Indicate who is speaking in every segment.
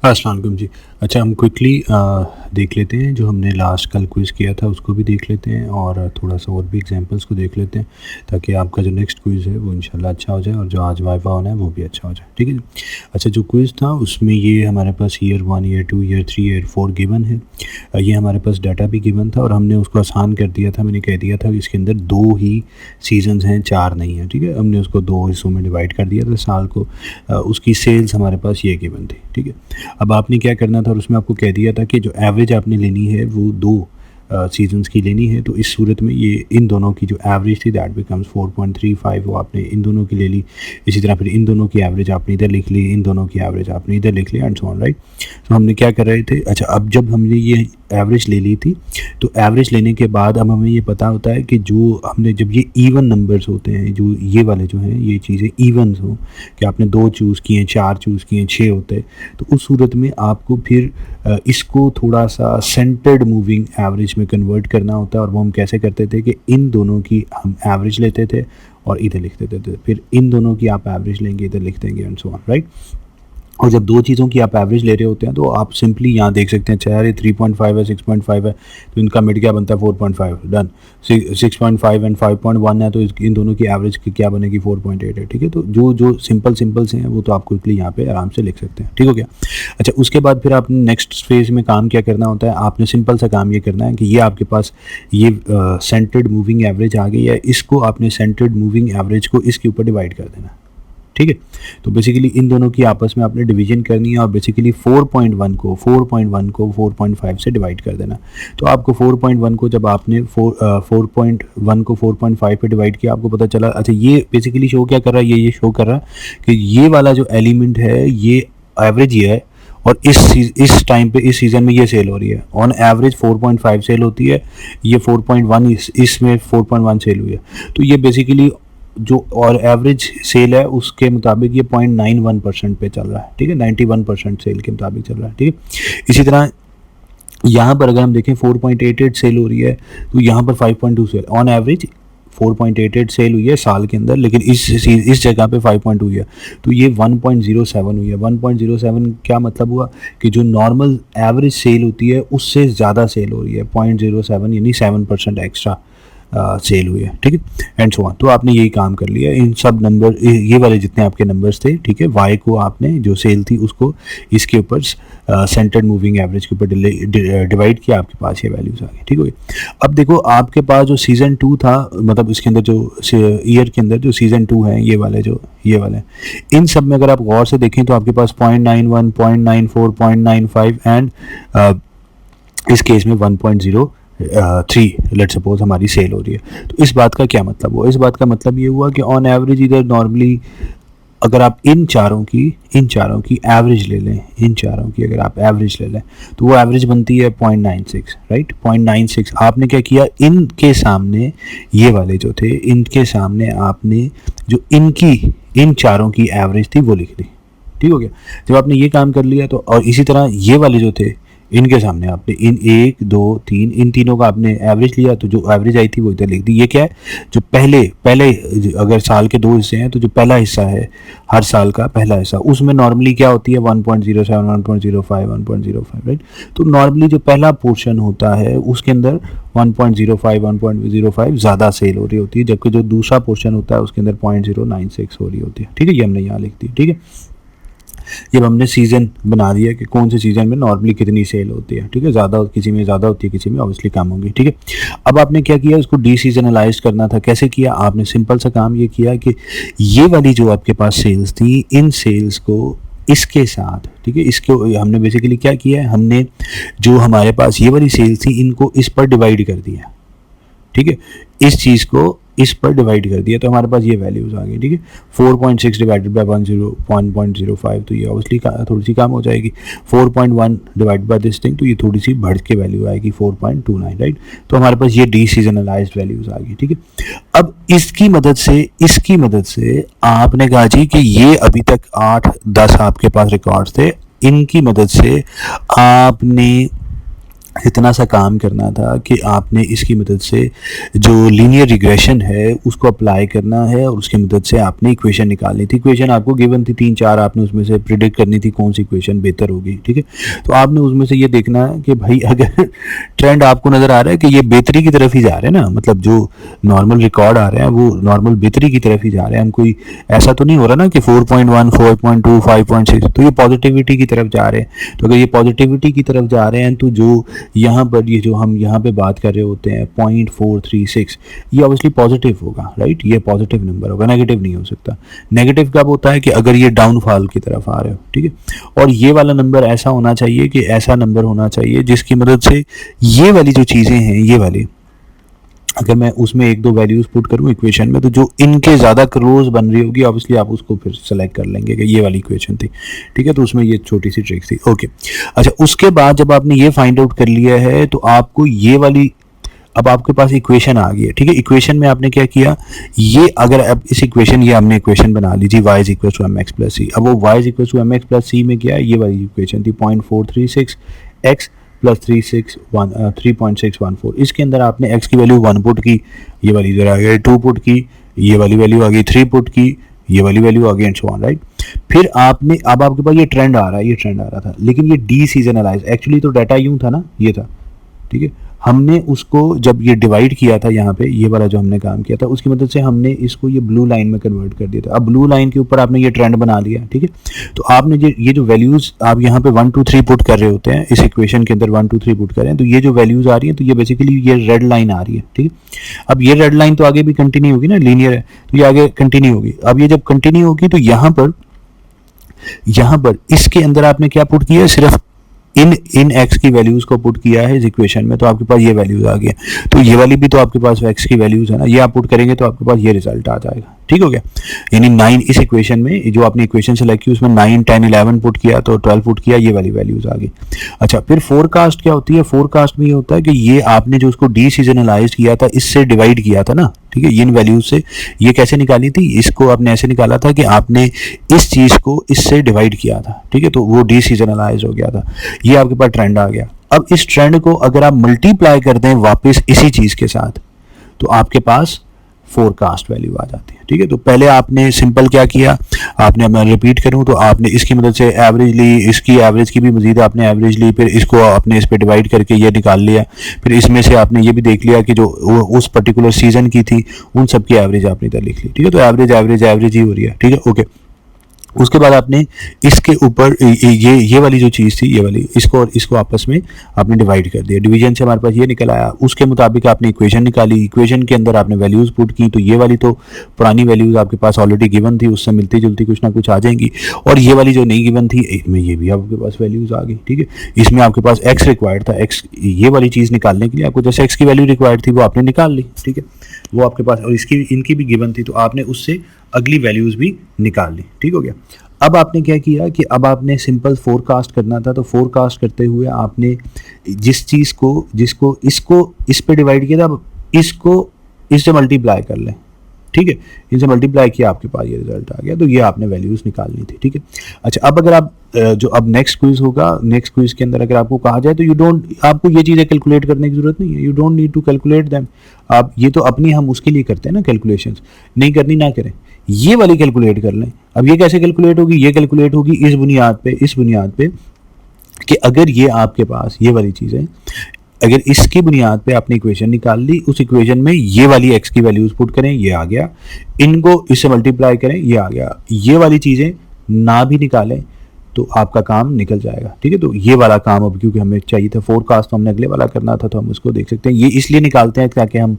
Speaker 1: अस्सलाम वालेकुम जी। अच्छा, हम क्विकली देख लेते हैं जो हमने लास्ट कल क्विज़ किया था उसको भी देख लेते हैं और थोड़ा-सा और भी एग्ज़ाम्पल्स को देख लेते हैं, ताकि आपका जो नेक्स्ट क्विज़ है वो इंशाल्लाह अच्छा हो जाए और जो आज वाइवा होना है वो भी अच्छा हो जाए। ठीक है जी? अच्छा, जो क्विज़ था उसमें ये हमारे पास year 1, year 2, year 3, year 4 given है। ये हमारे पास डाटा भी गिवन था और हमने उसको आसान कर दिया था। मैंने कह दिया था कि इसके अंदर 2 ही सीज़न्स हैं, 4 नहीं हैं। ठीक है? हमने उसको 2 हिस्सों में डिवाइड कर दिया था साल को। उसकी सेल्स हमारे पास ये गिवन थी। ठीक है? अब आपने क्या करना था और उसमें आपको कह दिया था कि जो एवरेज आपने लेनी है वो 2 सीज़न्स की लेनी है। तो इस सूरत में ये इन दोनों की जो एवरेज थी दैट बिकम्स 4.35, वो आपने इन दोनों की ले ली। इसी तरह फिर इन दोनों की एवरेज आपने इधर लिख ली, इन दोनों की एवरेज आपने इधर लिख ली एंड सो ऑन, राइट। तो हमने क्या कर रहे थे, अच्छा अब जब हमने ये एवरेज ले ली थी तो एवरेज लेने के बाद अब हमें ये पता होता है कि जो हमने जब ये इवन नंबर्स होते हैं, जो ये वाले जो हैं ये चीज़ें इवन्स हो, कि आपने 2 चूज़ किए, 4 चूज़ किए, 6 होते, तो उस सूरत में आपको फिर इसको थोड़ा सा सेंटर्ड मूविंग एवरेज में कन्वर्ट करना होता है। और वो हम कैसे करते थे कि इन दोनों की हम एवरेज लेते थे और इधर लिख देते थे, फिर इन दोनों की आप एवरेज लेंगे, इधर लिख देंगे एंड सो ऑन, राइट। और जब 2 चीज़ों की आप एवरेज ले रहे होते हैं तो आप सिंपली यहाँ देख सकते हैं, चाहे 3.5 है, 6.5 है, तो इनका मिड क्या बनता है 4.5, डन। 6.5 एंड 5.1 है तो इन दोनों की एवरेज की क्या बनेगी 4.8 है। ठीक है, तो जो जो सिंपल से हैं वो तो आप क्विकली यहाँ पे आराम से लिख सकते हैं। ठीक हो गया। अच्छा, उसके बाद फिर आपने नेक्स्ट फेज़ में काम क्या करना होता है, आपने सिंपल सा काम ये करना है कि ये आपके पास ये सेंटर्ड मूविंग एवरेज आ गई है, इसको आपने सेंटर्ड मूविंग एवरेज को इसके ऊपर डिवाइड कर देना है। ठीक है, तो बेसिकली इन दोनों की आपस में आपने डिवीजन करनी है और बेसिकली 4.1 को 4.5 से डिवाइड कर देना। तो आपको 4.1 को जब आपने 4.1 को 4.5 पे डिवाइड किया, आपको पता चला, अच्छा ये बेसिकली शो क्या कर रहा है, ये शो कर रहा है कि ये वाला जो एलिमेंट है ये एवरेज ये है और इस टाइम पे इस सीज़न में ये सेल हो रही है। ऑन एवरेज 4.5 सेल होती है, ये 4.1 इसमें 4.1 सेल हुई है। तो ये बेसिकली जो और एवरेज सेल है उसके मुताबिक ये 0.91% पे चल रहा है। ठीक है, 91% सेल के मुताबिक चल रहा है। ठीक है, इसी तरह यहाँ पर अगर हम देखें 4.88 सेल हो रही है तो यहाँ पर 5.2 सेल, ऑन एवरेज 4.88 सेल हुई है साल के अंदर, लेकिन इस जगह पे 5.2 हुई है तो ये 1.07 हुई है। 1.07 क्या मतलब हुआ कि जो नॉर्मल एवरेज सेल होती है उससे ज़्यादा सेल हो रही है, 0.07 यानी 7% एक्स्ट्रा सेल हुई है। ठीक है, एंड सो ऑन। तो आपने यही काम कर लिया, इन सब नंबर ये वाले जितने आपके नंबर्स थे, ठीक है, वाई को आपने जो सेल थी उसको इसके ऊपर सेंटर्ड मूविंग एवरेज के ऊपर डिवाइड किया, आपके पास ये वैल्यूज आ गई। ठीक है, अब देखो आपके पास जो सीज़न 2 था, मतलब इसके अंदर जो ईयर के अंदर जो सीज़न 2 है, ये वाले इन सब में अगर आप गौर से देखें तो आपके पास 0.91, 0.94, 0.95 एंड इस केस में 1.03 लेट सपोज हमारी सेल हो रही है। तो इस बात का क्या मतलब हुआ, इस बात का मतलब ये हुआ कि ऑन एवरेज इधर नॉर्मली अगर आप इन चारों की एवरेज ले लें, इन चारों की अगर आप एवरेज ले लें तो वो एवरेज बनती है 0.96, राइट। 0.96 आपने क्या किया, इनके सामने ये वाले जो थे इनके सामने आपने जो इन चारों की एवरेज थी वो लिख दी। ठीक हो गया। जब आपने ये काम कर लिया तो और इसी तरह ये वाले जो थे इनके सामने आपने इन 1, 2, 3 इन तीनों का आपने एवरेज लिया, तो जो एवरेज आई थी वो इधर लिख दी। ये क्या है, जो पहले अगर साल के 2 हिस्से हैं तो जो पहला हिस्सा है हर साल का पहला हिस्सा, उसमें नॉर्मली क्या होती है 1.07, 1.05, 1.05, राइट। तो नॉर्मली जो पहला पोर्शन होता है उसके अंदर 1.05 ज़्यादा सेल हो रही होती है, जबकि जो दूसरा पोर्शन होता है उसके अंदर 0.096 हो रही होती है। ठीक है, ये हमने यहाँ लिख दी। ठीक है, जब हमने सीज़न बना दिया कि कौन से सीज़न में नॉर्मली कितनी सेल होती है। ठीक है, किसी में ज़्यादा होती है, किसी में ऑब्वियसली कम होगी। ठीक है, अब आपने क्या किया, उसको डीसीजनलाइज करना था। कैसे किया, आपने सिंपल सा काम ये किया कि ये वाली जो आपके पास सेल्स थी, इन सेल्स को इसके साथ, ठीक है, इसको हमने बेसिकली क्या किया है, हमने जो हमारे पास ये वाली सेल्स थी इनको इस पर डिवाइड कर दिया। ठीक है, इस चीज़ को इस पर डिवाइड कर दिया तो हमारे पास ये वैल्यूज आ गई। ठीक है, 4.6 डिवाइडेड बाय 1.05 तो ये ऑब्वियसली थोड़ी सी कम हो जाएगी। 4.1 डिवाइड बाय दिस थिंग तो ये थोड़ी सी बढ़ के वैल्यू आएगी 4.29, राइट। तो हमारे पास ये डीसीजनलाइज्ड वैल्यूज आ गई। ठीक है, अब इसकी मदद से आपने कहा जी कि ये अभी तक 8-10 आपके पास रिकॉर्ड्स थे, इनकी मदद से आपने इतना सा काम करना था कि आपने इसकी मदद से जो लीनियर रिग्रेशन है उसको अप्लाई करना है और उसकी मदद से आपने इक्वेशन निकालनी थी। इक्वेशन आपको गिवन थी 3-4, आपने उसमें से प्रिडिक्ट करनी थी कौन सी इक्वेशन बेहतर होगी, ठीक है। तो आपने उसमें से ये देखना है कि भाई अगर ट्रेंड आपको नज़र आ रहा है कि ये बेहतरी की तरफ ही जा रहे हैं ना, मतलब जो नॉर्मल रिकॉर्ड आ रहे हैं वो नॉर्मल बेहतरी की तरफ ही जा रहे हैं, हम कोई ऐसा तो नहीं हो रहा ना कि 4.1, 4.2, 5.6, तो ये पॉजिटिविटी की तरफ जा रहे हैं। तो अगर ये पॉजिटिविटी की तरफ जा रहे हैं तो जो यहाँ पर ये जो हम यहाँ पे बात कर रहे होते हैं 0.436, ये ऑब्वियसली पॉजिटिव होगा, राइट, ये पॉजिटिव नंबर होगा, नेगेटिव नहीं हो सकता। नेगेटिव कब होता है कि अगर ये डाउनफॉल की तरफ आ रहे हो, ठीक है। और ये वाला नंबर ऐसा होना चाहिए कि ऐसा नंबर होना चाहिए जिसकी मदद से ये वाली जो चीज़ें हैं, ये वाली अगर मैं उसमें 1-2 वैल्यूज पुट करूं इक्वेशन में, तो जो इनके ज़्यादा क्लोज बन रही होगी ऑब्वियसली आप उसको फिर सेलेक्ट कर लेंगे कि ये वाली इक्वेशन थी, ठीक है। तो उसमें ये छोटी सी ट्रिक थी, ओके। अच्छा, उसके बाद जब आपने ये फाइंड आउट कर लिया है तो आपको ये वाली, अब आपके पास इक्वेशन आ गई है, ठीक है। इक्वेशन में आपने क्या किया, ये अगर अब इस इक्वेशन, ये हमने इक्वेशन बना ली जी, y is equal to M X plus C. अब वो y is equal to M X plus C में क्या है, ये वाली इक्वेशन थी 0.436 x प्लस 3.614। इसके अंदर आपने x की वैल्यू 1 पुट की, ये वाली इधर आ गई 2 पुट की, ये वाली वैल्यू आ गई 3 पुट की, ये वाली वैल्यू आ गई एंड सो ऑन, राइट। फिर आपने, अब आपके पास ये ट्रेंड आ रहा है, ये ट्रेंड आ रहा था, लेकिन ये डी सीजनलाइज, एक्चुअली तो डाटा यूं था ना, ये था, ठीक है। हमने उसको जब ये डिवाइड किया था यहाँ पे, ये वाला जो हमने काम किया था उसकी मदद से हमने इसको ये ब्लू लाइन में कन्वर्ट कर दिया था। अब ब्लू लाइन के ऊपर आपने ये ट्रेंड बना लिया, ठीक है। तो आपने ये जो वैल्यूज आप यहाँ पे 1 2 3 पुट कर रहे होते हैं, इस इक्वेशन के अंदर 1 2 3 पुट कर रहे हैं, तो ये जो वैल्यूज आ रही है तो ये बेसिकली ये रेड लाइन आ रही है, ठीक है। अब ये रेड लाइन तो आगे भी कंटिन्यू होगी ना, लीनियर है तो ये आगे कंटिन्यू होगी। अब ये जब कंटिन्यू होगी तो यहाँ पर इसके अंदर आपने क्या पुट किया है, सिर्फ इन x की वैल्यूज को पुट किया है इस इक्वेशन में, तो आपके पास ये वैल्यूज आ गई। तो ये वाली भी तो आपके पास x की वैल्यूज है ना, ये आप पुट करेंगे तो आपके पास ये रिजल्ट आ जाएगा, ठीक हो गया। यानी 9 इस इक्वेशन में जो आपने इक्वेशन सेलेक्ट की उसमें 9, 10, 11 पुट किया तो 12 पुट किया, ये वाली वैल्यूज आ गई। अच्छा, फिर फोरकास्ट क्या होती है, फोरकास्ट में ये होता है कि ये आपने जो उसको डी सीजनलाइज किया था इससे डिवाइड किया था ना, ठीक है। इन वैल्यूज से ये कैसे निकाली थी, इसको आपने ऐसे निकाला था कि आपने इस चीज को इससे डिवाइड किया था, ठीक है। तो वो डी सीजनलाइज हो गया था, ये आपके पास ट्रेंड आ गया। अब इस ट्रेंड को अगर आप मल्टीप्लाई कर दें वापस इसी चीज के साथ तो आपके पास फोरकास्ट वैल्यू आ जाती है, ठीक है। तो पहले आपने सिंपल क्या किया, आपने, मैं रिपीट करूं तो आपने इसकी मदद से एवरेज ली, इसकी एवरेज की भी मजीद आपने एवरेज ली, फिर इसको आपने इस पे डिवाइड करके ये निकाल लिया, फिर इसमें से आपने ये भी देख लिया कि जो उस पर्टिकुलर सीजन की थी उन सब की एवरेज आपने इधर लिख ली, ठीक है। तो एवरेज एवरेज एवरेज ही हो रही है, ठीक है, ओके। उसके बाद आपने इसके ऊपर ये वाली जो चीज़ थी, ये वाली, इसको और इसको आपस में आपने डिवाइड कर दिया, डिवीजन से हमारे पास ये निकल आया। उसके मुताबिक आपने इक्वेशन निकाली, इक्वेशन के अंदर आपने वैल्यूज़ पुट की, तो ये वाली तो पुरानी वैल्यूज़ आपके पास ऑलरेडी गिवन थी, उससे मिलती जुलती कुछ ना कुछ आ जाएंगी, और ये वाली जो नहीं गिवन थी इसमें ये भी आपके पास वैल्यूज़ आ गई, ठीक है। इसमें आपके पास एक्स रिक्वायर्ड था, एक्स, ये वाली चीज़ निकालने के लिए आपको जैसे एक्स की वैल्यू रिक्वायर्ड थी वो आपने निकाल ली, ठीक है, वो आपके पास, और इसकी इनकी भी गिवन थी तो आपने उससे अगली वैल्यूज़ भी निकाल ली, ठीक हो गया। अब आपने क्या किया कि अब आपने सिंपल फोरकास्ट करना था, तो फोरकास्ट करते हुए आपने जिस चीज़ को, जिसको इसको इस पे डिवाइड किया था, अब इसको इससे मल्टीप्लाई कर लें, ठीक है। इनसे मल्टीप्लाई किया, आपके पास ये रिजल्ट आ गया, तो ये आपने वैल्यूज़ निकालनी थी, ठीक है। अच्छा, अब अगर आप जो अब नेक्स्ट क्विज होगा, नेक्स्ट क्विज के अंदर अगर आपको कहा जाए तो आपको ये चीज़ें कैलकुलेट करने की जरूरत नहीं है, you don't need to calculate them. आप ये तो अपनी, हम उसके लिए करते हैं ना कैलकुलेशंस, नहीं करनी ना करें, ये वाली कैलकुलेट कर लें। अब ये कैसे कैलकुलेट होगी, ये कैलकुलेट होगी इस बुनियाद पे कि अगर ये आपके पास ये वाली चीज़ है, अगर इसकी बुनियाद पे आपने इक्वेशन निकाल ली, उस इक्वेशन में ये वाली एक्स की वैल्यूज पुट करें, ये आ गया, इनको इससे मल्टीप्लाई करें, ये आ गया, ये वाली चीज़ें ना भी निकालें तो आपका काम निकल जाएगा, ठीक है। तो ये वाला काम अब क्योंकि हमें चाहिए था फोरकास्ट, तो हमने अगले वाला करना था, तो हम उसको देख सकते हैं। ये इसलिए निकालते हैं ताकि हम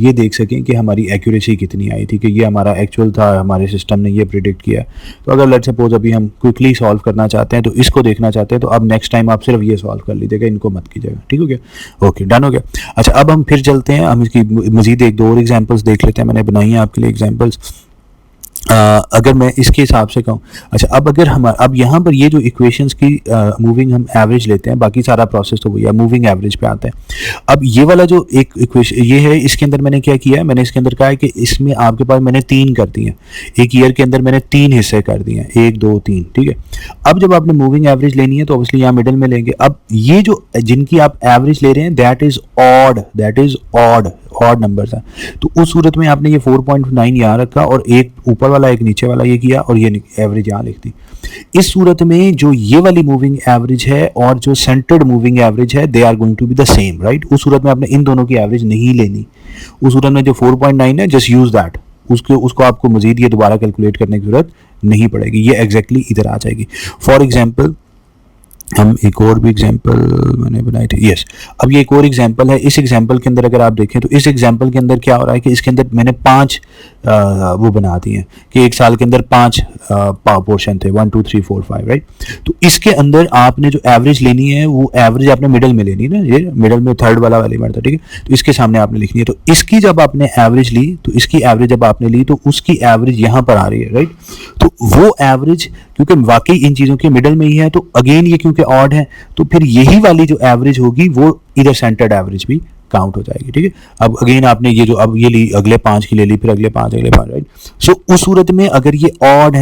Speaker 1: ये देख सकें कि हमारी एक्यूरेसी कितनी आई थी, कि ये हमारा एक्चुअल था, हमारे सिस्टम ने ये प्रिडिक्ट किया। तो अगर लेट्स सपोज अभी हम क्विकली सॉल्व करना चाहते हैं, तो इसको देखना चाहते हैं, तो अब नेक्स्ट टाइम आप सिर्फ ये सॉल्व कर लीजिएगा, इनको मत कीजिएगा, ठीक हो गया, ओके, डन हो गया। अच्छा, अब हम फिर चलते हैं, हम इसकी मजीद 1-2 और एग्जाम्पल्स देख लेते हैं, मैंने बनाई है आपके लिए एग्जाम्पल्स। अगर मैं इसके हिसाब से कहूँ, अच्छा अब अगर हम अब यहाँ पर ये जो इक्वेशंस की मूविंग हम एवरेज लेते हैं, बाकी सारा प्रोसेस तो वही है, मूविंग एवरेज पे आते हैं। अब ये वाला जो एक इक्वेशन ये है, इसके अंदर मैंने क्या किया है, मैंने इसके अंदर कहा है कि इसमें आपके पास मैंने 3 कर दिए, एक ईयर के अंदर मैंने 3 हिस्से कर दिए हैं, 1 2 3, ठीक है। अब जब आपने मूविंग एवरेज लेनी है तो ऑब्वियसली यहाँ मिडिल में लेंगे। अब ये जो जिनकी आप एवरेज ले रहे हैं दैट इज ऑड नंबर्स हैं, तो उस सूरत में आपने ये 4.9 यहाँ रखा और एक ऊपर वाला एक नीचे वाला ये किया और ये एवरेज यहाँ लिख दी। इस सूरत में जो ये वाली मूविंग एवरेज है और जो सेंटर्ड मूविंग एवरेज है they are going to be the same, right. उस सूरत में आपने इन दोनों की एवरेज नहीं लेनी। उस सूरत में जो 4.9 है जस्ट यूज दैट, उसको आपको मजीद ये दोबारा कैलकुलेट करने की जरूरत नहीं पड़ेगी, ये एग्जैक्टली इधर आ जाएगी। फॉर एग्जाम्पल हम एक और भी एग्जांपल मैंने बनाई थी, यस। अब ये एक और एग्जांपल है। इस एग्जांपल के अंदर अगर आप देखें तो इस एग्जांपल के अंदर क्या हो रहा है कि इसके अंदर मैंने 5 वो बना दिए हैं कि एक साल के अंदर 5 पोर्शन थे, 1 2 3 4 5, राइट। तो इसके अंदर आपने जो एवरेज लेनी है वो एवरेज आपने मिडल में लेनी है ना, ये मिडल में थर्ड वाला एलिमेंट था, ठीक है। तो इसके सामने आपने लिखनी है, तो इसकी जब आपने एवरेज ली तो इसकी एवरेज जब आपने ली तो उसकी एवरेज यहाँ पर आ रही है, राइट। तो वो एवरेज क्योंकि वाकई इन चीज़ों के मिडल में ही है, तो अगेन ये क्योंकि ऑड है तो फिर यही वाली जो एवरेज होगी वो इधर सेंटर्ड एवरेज भी काउंट हो जाएगी, ठीक है। अब अगेन आपने ये जो अब ये ली, अगले 5 की ले ली, फिर अगले 5, राइट। सो उस सूरत में अगर ये ऑड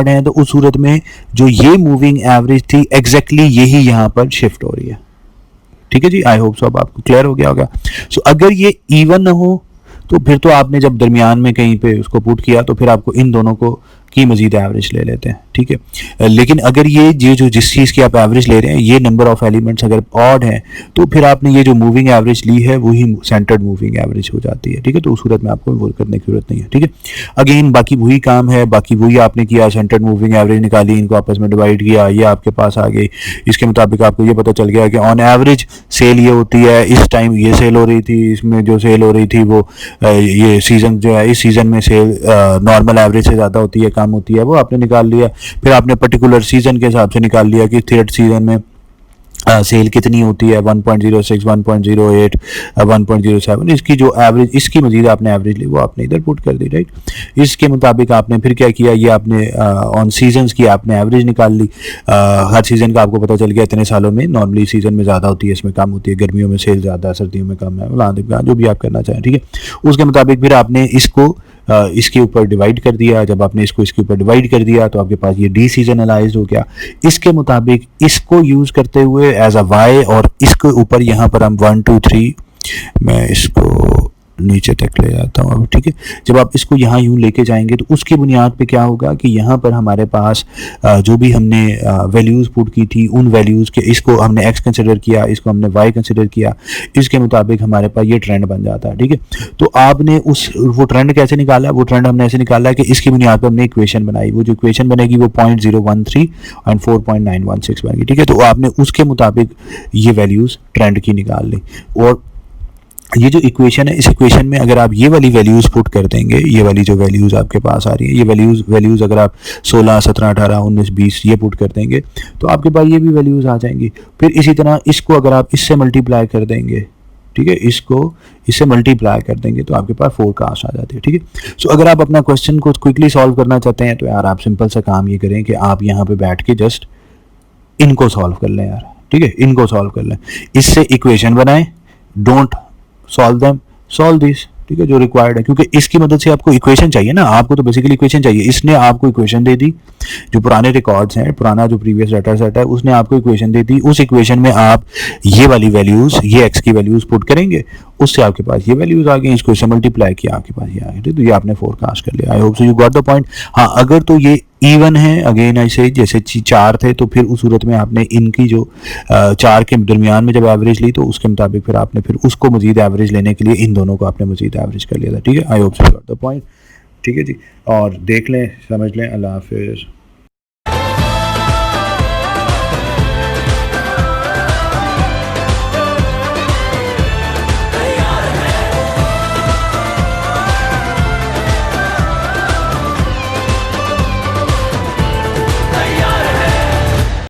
Speaker 1: है तो उस सूरत में जो ये मूविंग एवरेज थी एग्जैक्टली यही यहाँ पर शिफ्ट हो रही है, ठीक है जी। आई होप सो अब आपको क्लियर हो गया होगा। सो अगर ये इवन ना हो तो फिर तो आपने जब दरमियान में कहीं पे उसको पुट किया तो फिर आपको इन दोनों को की मजीद एवरेज ले लेते हैं, ठीक है। लेकिन अगर ये जो जिस चीज़ की आप एवरेज ले रहे हैं ये नंबर ऑफ एलिमेंट्स अगर ऑड है तो फिर आपने ये जो मूविंग एवरेज ली है वही सेंटर्ड मूविंग एवरेज हो जाती है, ठीक है। तो उस सूरत में आपको वो करने की जरूरत नहीं है, ठीक है। अगेन बाकी वही काम है, बाकी वही आपने किया, सेंटर्ड मूविंग एवरेज निकाली, इनको आपस में डिवाइड किया, ये आपके पास आ गई। इसके मुताबिक आपको ये पता चल गया कि ऑन एवरेज सेल ये होती है, इस टाइम ये सेल हो रही थी, इसमें जो सेल हो रही थी वो ये सीज़न जो है इस सीज़न में सेल नॉर्मल एवरेज से ज़्यादा होती है, कम होती है, वो आपने निकाल लिया। फिर आपने पर्टिकुलर सीजन के हिसाब से निकाल लिया कि थर्ड सीजन में सेल कितनी होती है, 1.06 1.08 1.07, इसकी जो एवरेज इसकी मजीद आपने एवरेज ली वो आपने इधर पुट कर दी, राइट। इसके मुताबिक आपने फिर क्या किया, ये आपने ऑन सीजन्स की आपने एवरेज निकाल ली। हर सीज़न का आपको पता चल गया इतने सालों में नॉर्मली सीज़न में ज़्यादा होती है, इसमें कम होती है, गर्मियों में सेल ज़्यादा, सर्दियों में कम है, जो भी आप करना चाहें, ठीक है। उसके मुताबिक फिर आपने इसको इसके ऊपर डिवाइड कर दिया। जब आपने इसको इसके ऊपर डिवाइड कर दिया तो आपके पास ये डी सीजनलाइज्ड हो गया। इसके मुताबिक इसको यूज़ करते हुए एज अ वाई और इसके ऊपर यहाँ पर हम 1 2 3 मैं इसको नीचे तक ले जाता हूँ अब, ठीक है। जब आप इसको यहाँ यूँ लेके जाएंगे तो उसकी बुनियाद पे क्या होगा कि यहाँ पर हमारे पास जो भी हमने वैल्यूज़ पुट की थी उन वैल्यूज़ के इसको हमने x कंसिडर किया, इसको हमने y कंसिडर किया, इसके मुताबिक हमारे पास ये ट्रेंड बन जाता है, ठीक है। तो आपने वो ट्रेंड कैसे निकाला, वो ट्रेंड हमने ऐसे निकाला कि इसकी बुनियाद पर हमने इक्वेशन बनाई। वो जो इक्वेशन बनेगी वो 0.013 एंड 4.916 बनेगी, ठीक है। तो आपने उसके मुताबिक ये वैल्यूज़ ट्रेंड की निकाल ली। और ये जो इक्वेशन है इस इक्वेशन में अगर आप ये वाली वैल्यूज़ पुट कर देंगे, ये वाली जो वैल्यूज़ आपके पास आ रही है, ये वैल्यूज़ अगर आप 16 17 18 19 20 ये पुट कर देंगे तो आपके पास ये भी वैल्यूज़ आ जाएंगी। फिर इसी तरह इसको अगर आप इससे मल्टीप्लाई कर देंगे, ठीक है, इसको इससे मल्टीप्लाई कर देंगे तो आपके पास फोरकास्ट आ जाती है, ठीक है। सो अगर आप अपना क्वेश्चन को क्विकली सॉल्व करना चाहते हैं तो यार आप सिंपल सा काम ये करें कि आप यहाँ पे बैठ के जस्ट इनको सॉल्व कर लें यार, ठीक है, इनको सॉल्व कर लें, इससे इक्वेशन बनाएं, don't solve them, solve this, ठीक है, जो रिक्वायर्ड है। क्योंकि इसकी मदद से आपको इक्वेशन चाहिए ना, आपको तो बेसिकली इक्वेशन चाहिए। इसने आपको इक्वेशन दे दी, जो पुराने रिकॉर्ड्स हैं, पुराना जो प्रीवियस डाटा सेट है उसने आपको इक्वेशन दे दी। उस इक्वेशन में आप ये वाली वैल्यूज़, ये एक्स की वैल्यूज़ पुट करेंगे, उससे आपके पास ये वैल्यूज़ आ गई, इसको इससे मल्टीप्लाई किया आपके पास ये आ गई, तो ये आपने फोरकास्ट कर लिया। I hope so you got the point. हाँ, अगर तो ये इवन है, अगेन ऐसे जैसे 4 थे तो फिर उस सूरत में आपने इनकी जो 4 के दरमियान में जब एवरेज ली तो उसके मुताबिक फिर आपने फिर उसको मजीद एवरेज लेने के लिए इन दोनों को आपने मजीद एवरेज कर लिया था, ठीक है। I hope so you got the point, ठीक है जी। और देख लें, समझ लें। अल्लाह हाफिज़।